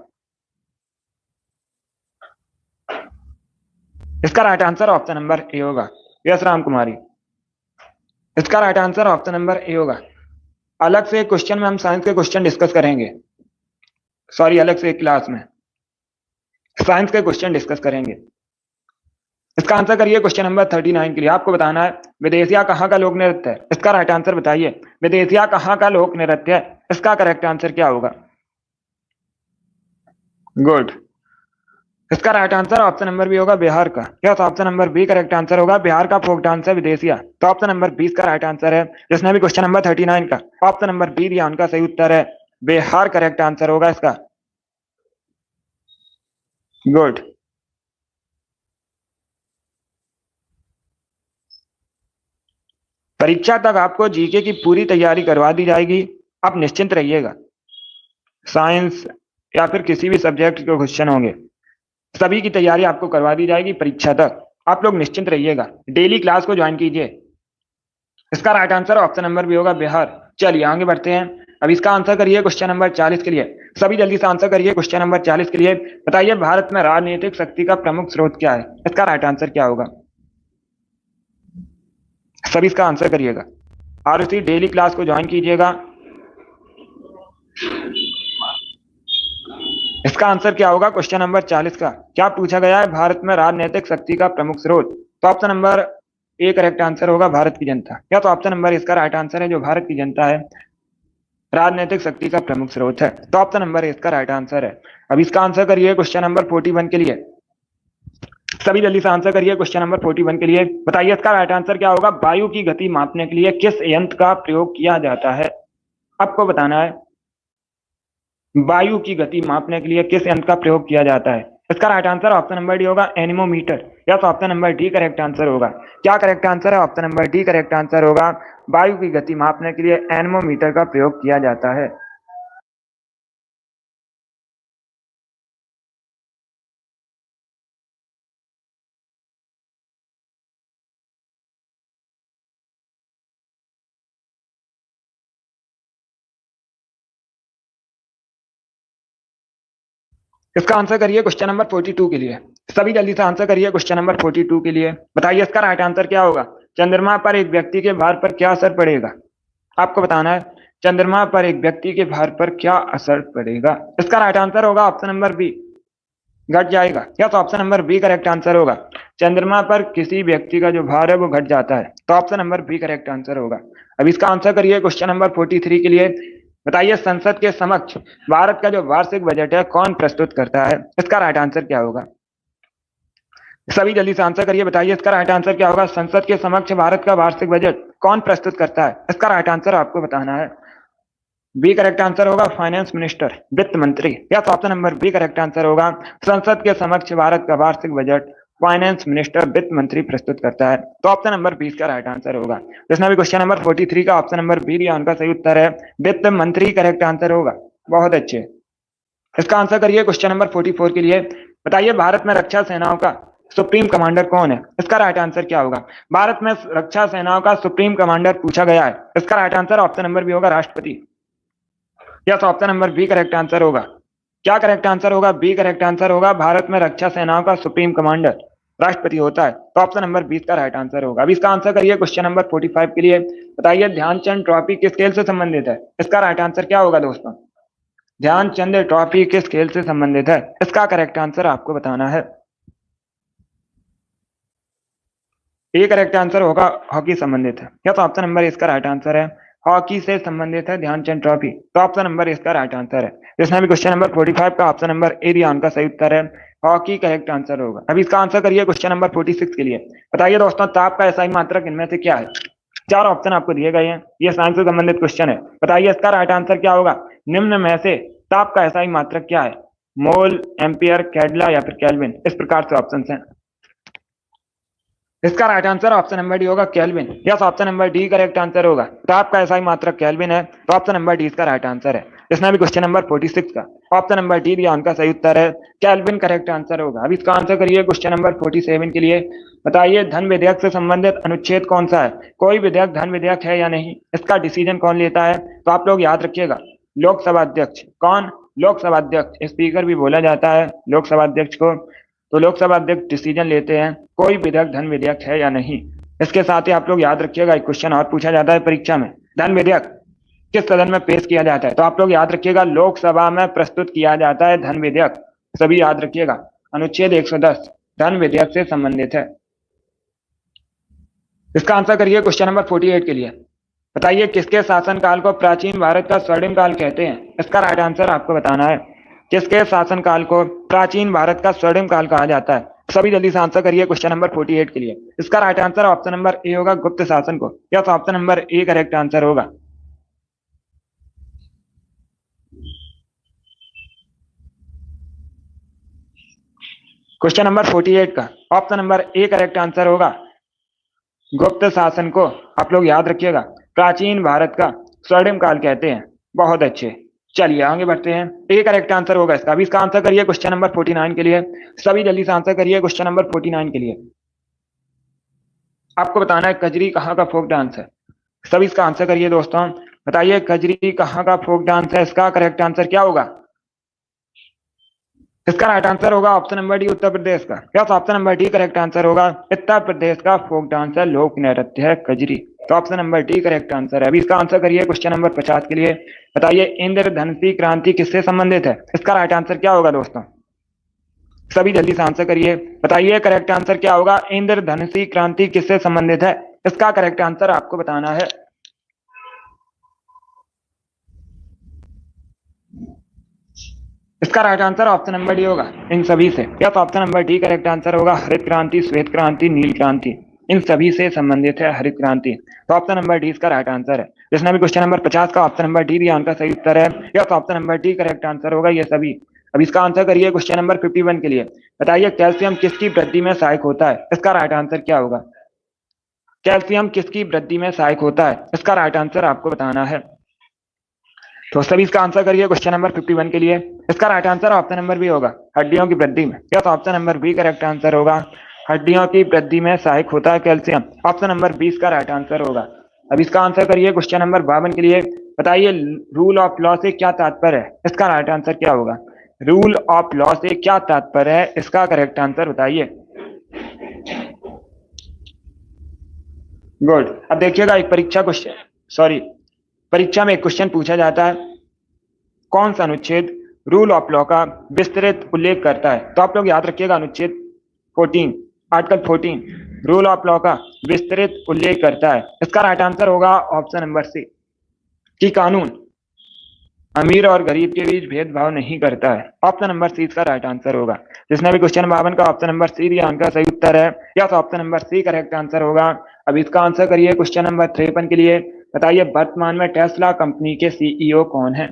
इसका right answer option number A होगा। यस राम कुमारी, इसका right answer option number A होगा। अलग से क्वेश्चन में हम साइंस के क्वेश्चन डिस्कस करेंगे, सॉरी अलग से एक क्लास में साइंस के क्वेश्चन डिस्कस करेंगे। इसका आंसर करिए क्वेश्चन नंबर 39 के लिए। आपको बताना है विदेशिया कहाँ का लोक नृत्य है? इसका राइट आंसर बताइए। विदेशिया कहाँ का लोक नृत्य है? इसका करेक्ट आंसर क्या होगा? गुड। इसका right answer option number B होगा, बिहार का। Yes, option number B correct answer होगा। बिहार का फोक डांस है विदेशिया। तो ऑप्शन नंबर 20 का राइट आंसर है। जिसने भी क्वेश्चन नंबर 39 का ऑप्शन नंबर बी दिया उनका सही उत्तर है बिहार, करेक्ट आंसर होगा इसका। गुड। परीक्षा तक आपको जीके की पूरी तैयारी करवा दी जाएगी, आप निश्चिंत रहिएगा। साइंस या फिर किसी भी सब्जेक्ट के क्वेश्चन होंगे, सभी की तैयारी आपको करवा दी जाएगी परीक्षा तक, आप लोग निश्चिंत रहिएगा। डेली क्लास को ज्वाइन कीजिए। इसका right answer option number B होगा, बिहार। चलिए आगे बढ़ते हैं। अब इसका आंसर करिए क्वेश्चन नंबर 40 के लिए। सभी जल्दी से आंसर करिए क्वेश्चन नंबर 40 के लिए। बताइए भारत में राजनीतिक शक्ति का प्रमुख स्रोत क्या है? इसका राइट आंसर क्या होगा? सभी इसका आंसर करिएगा। आरुषि डेली क्लास को ज्वाइन कीजिएगा। इसका आंसर क्या होगा क्वेश्चन नंबर 40 का? क्या पूछा गया है? भारत में राजनीतिक शक्ति का प्रमुख स्रोत। तो option number A correct answer होगा, भारत की जनता। या तो ऑप्शन नंबर इसका राइट आंसर है, जो भारत की जनता है राजनीतिक शक्ति का प्रमुख स्रोत है। तो ऑप्शन नंबर इसका राइट आंसर है। अब इसका आंसर करिए क्वेश्चन नंबर 41 के लिए। सभी जल्दी से आंसर करिए क्वेश्चन नंबर 41 के लिए। बताइए इसका राइट आंसर क्या होगा? वायु की गति मापने के लिए किस यंत्र का प्रयोग किया जाता है? आपको बताना है वायु की गति मापने के लिए किस यंत्र का प्रयोग किया जाता है। इसका right answer option number D होगा, एनीमोमीटर। या तो option number D correct answer होगा। क्या करेक्ट आंसर है? Option number D correct answer होगा। वायु की गति मापने के लिए एनीमोमीटर का प्रयोग किया जाता है। इसका आंसर करिए क्वेश्चन नंबर 42 के लिए। सभी जल्दी से आंसर करिए क्वेश्चन नंबर 42 के लिए। बताइए इसका राइट आंसर क्या होगा? चंद्रमा पर एक व्यक्ति के भार पर क्या असर पड़ेगा? आपको बताना है चंद्रमा पर एक व्यक्ति के भार पर क्या असर पड़ेगा। इसका राइट आंसर होगा ऑप्शन नंबर बी, घट जाएगा। या तो option number B correct answer होगा, चंद्रमा पर किसी व्यक्ति का जो भार है वो घट जाता है। तो option number B correct answer होगा। अब इसका आंसर करिए क्वेश्चन नंबर 43 के लिए। बताइए संसद के समक्ष भारत का जो वार्षिक बजट है कौन प्रस्तुत करता है? इसका राइट आंसर क्या होगा? सभी जल्दी से आंसर करिए। बताइए इसका राइट आंसर क्या होगा? संसद के समक्ष भारत का वार्षिक बजट कौन प्रस्तुत करता है? इसका राइट आंसर आपको बताना है। बी करेक्ट आंसर होगा, फाइनेंस मिनिस्टर, वित्त मंत्री। या तो option number B correct answer होगा, संसद के समक्ष भारत का वार्षिक बजट फाइनेंस मिनिस्टर, वित्त मंत्री प्रस्तुत करता है। तो ऑप्शन नंबर 20 का राइट आंसर होगा। जिसने भी क्वेश्चन नंबर 43 का ऑप्शन नंबर बी दिया उनका सही उत्तर है वित्त मंत्री करेक्ट आंसर होगा। बहुत अच्छे। इसका आंसर करिए क्वेश्चन नंबर 44 के लिए। बताइए भारत में रक्षा सेनाओं का सुप्रीम कमांडर कौन है? इसका राइट आंसर क्या होगा? भारत में रक्षा सेनाओं का सुप्रीम कमांडर पूछा गया है। इसका right answer option number B होगा, राष्ट्रपति। Yes, option number B correct answer होगा। क्या करेक्ट आंसर होगा? बी करेक्ट आंसर होगा, भारत में रक्षा सेनाओं का सुप्रीम कमांडर राष्ट्रपति होता है। तो ऑप्शन नंबर 20 का राइट आंसर होगा। अब इसका आंसर करिए क्वेश्चन नंबर 45 के लिए। बताइए ध्यानचंद ट्रॉफी किस खेल से संबंधित है? इसका राइट आंसर क्या होगा दोस्तों? ध्यानचंद ट्रॉफी किस खेल से संबंधित है? इसका करेक्ट आंसर आपको बताना है। ए करेक्ट आंसर होगा, हॉकी संबंधित है। या तो ऑप्शन नंबर इसका राइट आंसर है, हॉकी से संबंधित है ध्यानचंद ट्रॉफी। तो ऑप्शन नंबर इसका राइट आंसर है। जिसने भी क्वेश्चन नंबर 45 का ऑप्शन नंबर ए दिया उनका सही उत्तर है हॉकी करेक्ट आंसर होगा। अब इसका आंसर करिए क्वेश्चन नंबर 46 के लिए। बताइए दोस्तों ताप का एसआई मात्रक इनमें से क्या है? चार ऑप्शन आपको दिए गए हैं, ये साइंस से संबंधित क्वेश्चन है। बताइए इसका राइट आंसर क्या होगा? निम्न में से ताप का एसआई मात्रक क्या है? मोल, एम्पियर, कैडला या फिर केल्विन। इस प्रकार से ऑप्शन हैं। इसका right answer option number D होगा, kelvin. Yes, option number D correct answer होगा। ताप का एसआई मात्रक केल्विन है। तो ऑप्शन नंबर डी इसका राइट आंसर है। इसमें भी क्वेश्चन नंबर 46 का ऑप्शन नंबर डी दिया उनका सही उत्तर है केल्विन करेक्ट आंसर होगा। अब इसका आंसर करिए क्वेश्चन नंबर 47 के लिए। बताइए धन विधेयक से संबंधित अनुच्छेद कौन सा है? कोई विधेयक धन विधेयक है या नहीं, इसका डिसीजन कौन लेता है? तो आप लोग याद रखिएगा, लोकसभा अध्यक्ष। कौन? लोकसभा अध्यक्ष। स्पीकर भी बोला जाता है लोकसभा अध्यक्ष को। तो लोकसभा अध्यक्ष डिसीजन लेते हैं कोई विधेयक धन विधेयक है या नहीं। इसके साथ ही आप लोग याद रखिएगा, एक क्वेश्चन और पूछा जाता है परीक्षा में, धन विधेयक किस सदन में पेश किया जाता है? तो आप लोग याद रखिएगा, लोकसभा में प्रस्तुत किया जाता है धन विधेयक। सभी याद रखिएगा, अनुच्छेद 110 धन विधेयक से संबंधित है। इसका आंसर करिए क्वेश्चन नंबर 48 के लिए। बताइए किसके शासनकाल को प्राचीन भारत का स्वर्णिम काल कहते हैं? इसका राइट आंसर आपको बताना है। किसके शासनकाल को प्राचीन भारत का स्वर्णिम काल कहा जाता है? सभी जल्दी से आंसर करिए क्वेश्चन नंबर 48 के लिए। इसका right answer option number A होगा, गुप्त शासन को। या तो option number A correct answer होगा। क्वेश्चन नंबर 48 का option number A correct answer होगा, गुप्त शासन को आप लोग याद रखिएगा प्राचीन भारत का स्वर्णिम काल कहते हैं। बहुत अच्छे। चलिए आगे बढ़ते हैं। ये करेक्ट आंसर होगा इसका। अभी इसका आंसर करिए क्वेश्चन नंबर 49 के लिए। सभी जल्दी से आंसर करिए क्वेश्चन नंबर 49 के लिए। आपको बताना है कजरी कहाँ का फोक डांस है। सभी इसका आंसर करिए दोस्तों। बताइए कजरी कहाँ का फोक डांस है। इसका करेक्ट आंसर क्या होगा। इसका राइट आंसर होगा option number D Uttar Pradesh का। Yes option number D correct answer होगा। उत्तर प्रदेश का फोक डांस है, लोक नृत्य है कजरी। तो option number D correct answer है। अभी इसका आंसर करिए क्वेश्चन नंबर 50 के लिए। बताइए इंद्रधनुषी क्रांति किससे संबंधित है। इसका राइट आंसर क्या होगा दोस्तों। सभी जल्दी से आंसर करिए। बताइए करेक्ट आंसर क्या होगा। इंद्रधनुषी क्रांति किससे संबंधित है। इसका करेक्ट आंसर आपको बताना है। इसका right answer option number D होगा इन सभी से। Yes option number D correct answer होगा। हरित क्रांति, श्वेत क्रांति, नील क्रांति, इन सभी से संबंधित है हरित क्रांति। तो ऑप्शन नंबर डी इसका राइट आंसर है। जिसने भी क्वेश्चन नंबर 50 का ऑप्शन नंबर डी दिया उनका सही उत्तर है। Yes option number D correct answer होगा ये सभी। अब इसका आंसर करिए क्वेश्चन नंबर 51 के लिए। बताइए कैल्शियम किसकी वृद्धि में सहायक होता है। इसका राइट आंसर क्या होगा। कैल्शियम किसकी वृद्धि में सहायक होता है। इसका राइट आंसर आपको बताना है। तो सभी इसका आंसर करिए क्वेश्चन नंबर 51 के लिए। इसका right answer option number B होगा, हड्डियों की वृद्धि में। Yes option number B correct answer होगा। हड्डियों की वृद्धि में सहायक होता है कैल्शियम। ऑप्शन नंबर 20 का राइट आंसर होगा। अब इसका आंसर करिए क्वेश्चन नंबर 52 के लिए। बताइए रूल ऑफ लॉ से क्या तात्पर्य है। इसका राइट आंसर क्या होगा। रूल ऑफ लॉ से क्या तात्पर्य है। इसका करेक्ट आंसर बताइए। गुड। अब देखिएगा एक परीक्षा में एक क्वेश्चन पूछा जाता है, कौन सा अनुच्छेद रूल ऑफ लॉ का विस्तृत उल्लेख करता है। तो आप लोग याद रखिएगा अनुच्छेद 14, आर्टिकल 14 रूल ऑफ लॉ का विस्तृत उल्लेख करता है। इसका राइट आंसर होगा ऑप्शन नंबर सी कि कानून अमीर और गरीब के बीच भेदभाव नहीं करता है। ऑप्शन नंबर सी इसका राइट आंसर होगा। जिसने भी क्वेश्चन 52 का ऑप्शन नंबर सी दिया उनका सही उत्तर है। Yes option number C correct answer होगा। अब इसका आंसर करिए क्वेश्चन नंबर 53 के लिए। बताइए वर्तमान में टेस्ला कंपनी के सीईओ कौन है।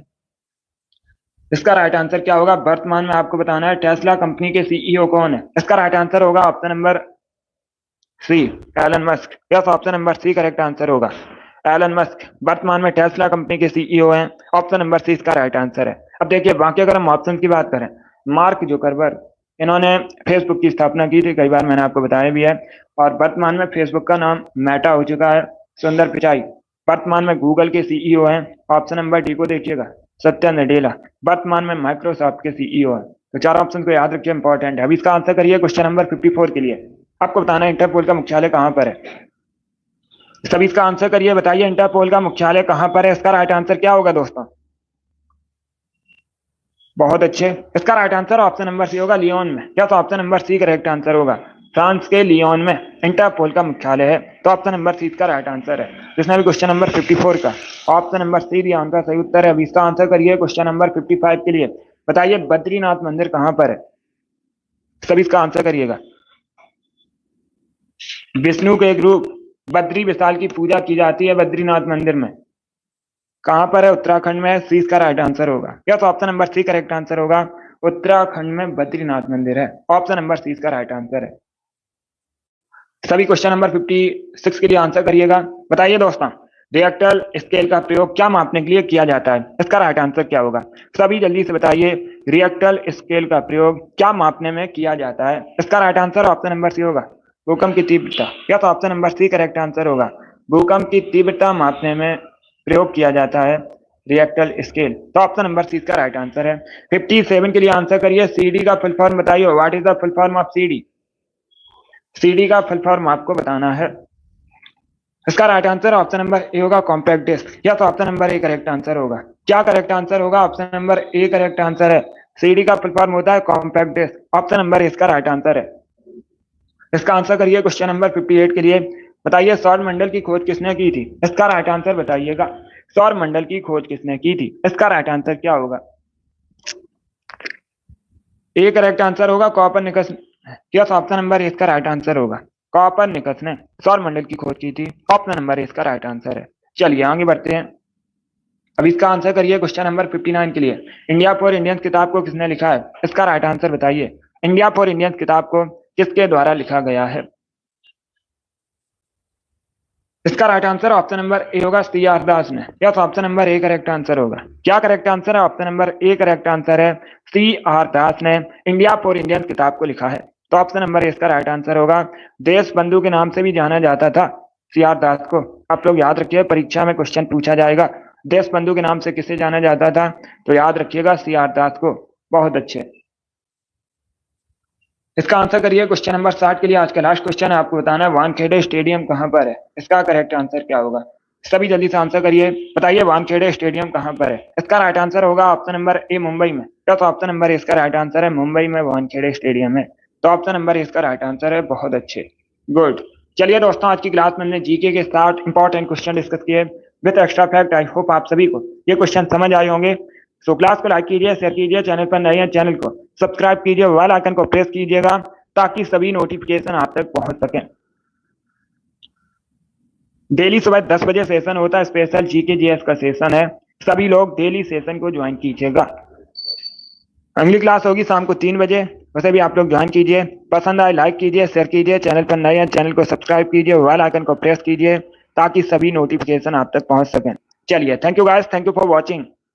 इसका राइट आंसर क्या होगा। वर्तमान में आपको बताना है टेस्ला कंपनी के सीईओ कौन है। इसका राइट आंसर होगा option number C Elon Musk. Yes option number C correct answer होगा। एलन मस्क वर्तमान में टेस्ला कंपनी के सीईओ हैं। ऑप्शन नंबर सी इसका राइट आंसर है। अब देखिए बाकी अगर हम ऑप्शन की बात करें, मार्क जुकरबर्ग इन्होंने फेसबुक की स्थापना की थी, कई बार मैंने आपको बताया भी है। और वर्तमान में फेसबुक का नाम मेटा हो चुका है। सुंदर पिचाई वर्तमान में गूगल के सीईओ हैं। ऑप्शन नंबर डी को देखिएगा। सत्या नडेला वर्तमान में माइक्रोसॉफ्ट के सीईओ है। तो चार ऑप्शन को याद रखिए, इंपॉर्टेंट है। अभी इसका आंसर करिए क्वेश्चन नंबर 54 के लिए। आपको बताना है इंटरपोल का मुख्यालय कहां पर है। सभी इसका आंसर करिए। बताइए इंटरपोल का मुख्यालय कहां पर है। इसका राइट आंसर क्या होगा दोस्तों। बहुत अच्छे। इसका right answer option number C होगा, लियोन में। Yes option number C correct answer होगा। फ्रांस के लियोन में इंटरपोल का मुख्यालय है। तो ऑप्शन नंबर सी इसका राइट आंसर है। जिसने भी क्वेश्चन नंबर 54 का ऑप्शन नंबर सी दिया उनका सही उत्तर है। अभी इसका आंसर करिए क्वेश्चन नंबर 55 के लिए। बताइए बद्रीनाथ मंदिर कहां पर है। सभी इसका आंसर करिएगा। विष्णु के एक रूप बद्री विशाल की पूजा की जाती है बद्रीनाथ मंदिर में। कहां पर है। उत्तराखंड में। सी इसका राइट आंसर होगा। Yes option number C correct answer होगा। उत्तराखंड में बद्रीनाथ मंदिर है। ऑप्शन नंबर सी इसका राइट आंसर है। सभी क्वेश्चन नंबर 56 के लिए आंसर करिएगा। बताइए दोस्तों रिएक्टर स्केल का प्रयोग क्या मापने के लिए किया जाता है। इसका राइट आंसर क्या होगा। सभी जल्दी से बताइए रिएक्टर स्केल का प्रयोग क्या मापने में किया जाता है। इसका right answer option number C होगा, भूकंप की तीव्रता। Yes option number C correct answer होगा। भूकंप की तीव्रता मापने में प्रयोग किया जाता है रिएक्टर स्केल। तो ऑप्शन नंबर सी इसका राइट आंसर है। 57 के लिए आंसर करिए। सीडी का फुल फॉर्म बताइए। What is the full form of CD. CD का फुल फॉर्म आपको बताना है। इसका right answer option number A होगा, कॉम्पैक्ट डिस्क। या तो option number A correct answer होगा। क्या करेक्ट आंसर होगा। Option number A correct answer है। सीडी का फुल फॉर्म होता है compact disc. Option number A इसका राइट आंसर है। इसका आंसर करिए क्वेश्चन नंबर 58 के लिए। बताइए सौर मंडल की खोज किसने की थी। इसका राइट आंसर बताइएगा। सौर मंडल की खोज किसने की थी। इसका राइट आंसर क्या होगा। ए करेक्ट आंसर होगा, Copernicus. Yes option number A इसका राइट आंसर होगा। कॉपरनिकस ने सौर मंडल की खोज की थी। ऑप्शन नंबर ए इसका राइट आंसर है। चलिए आगे बढ़ते हैं। अब इसका आंसर करिए क्वेश्चन नंबर 59 के लिए। इंडिया फॉर इंडियंस किताब को किसने लिखा है। इसका राइट आंसर बताइए। इंडिया फॉर इंडियंस किताब को किसके द्वारा लिखा गया है। इसका right answer option number A होगा, सी आर दास ने। Yes, option number A correct answer होगा। क्या करेक्ट आंसर है? Option number A correct answer है। सी आर दास ने इंडिया फॉर इंडियन किताब को लिखा है, तो ऑप्शन नंबर ए इसका राइट आंसर होगा। देश बंधु के नाम से भी जाना जाता था सी आर दास को। आप लोग याद रखिए, परीक्षा में क्वेश्चन पूछा जाएगा देश बंधु के नाम से किसे जाना जाता था, तो याद रखिएगा सी आर दास को। बहुत अच्छे। इसका आंसर करिए। क्वेश्चन नंबर 60 के लिए आज का लास्ट क्वेश्चन है, आपको बताना है वानखेड़े स्टेडियम कहां पर है। इसका करेक्ट आंसर क्या होगा? सभी जल्दी से आंसर करिए, बताइए वानखेड़े स्टेडियम कहां पर है। इसका राइट आंसर होगा ऑप्शन नंबर ए, मुंबई में। तो ऑप्शन नंबर ए इसका राइट आंसर है, मुंबई में वानखेड़े स्टेडियम है। तो ऑप्शन नंबर ए इसका राइट आंसर है। बहुत अच्छे, गुड। चलिए दोस्तों, आज की क्लास में हमने जीके के 60 इंपॉर्टेंट क्वेश्चन डिस्कस किए with extra fact. I hope आप सभी को ये क्वेश्चन समझ आए होंगे। सो क्लास को लाइक कीजिए, शेयर कीजिए, चैनल पर नए हैं चैनल को सब्सक्राइब कीजिए, बेल आइकन को प्रेस कीजिएगा ताकि सभी नोटिफिकेशन आप तक पहुंच सके। डेली सुबह 10 बजे सेशन होता है, स्पेशल जीके जीएस का सेशन है। सभी लोग डेली सेशन को ज्वाइन कीजिएगा। अगली क्लास होगी शाम को 3 बजे, वैसे भी आप लोग ज्वाइन कीजिए। पसंद आए लाइक कीजिए, शेयर कीजिए, चैनल पर नए हैं चैनल को सब्सक्राइब कीजिए, बेल आइकन को प्रेस कीजिए ताकि सभी नोटिफिकेशन आप तक पहुंच सकें। चलिए, thank you guys, thank you for watching.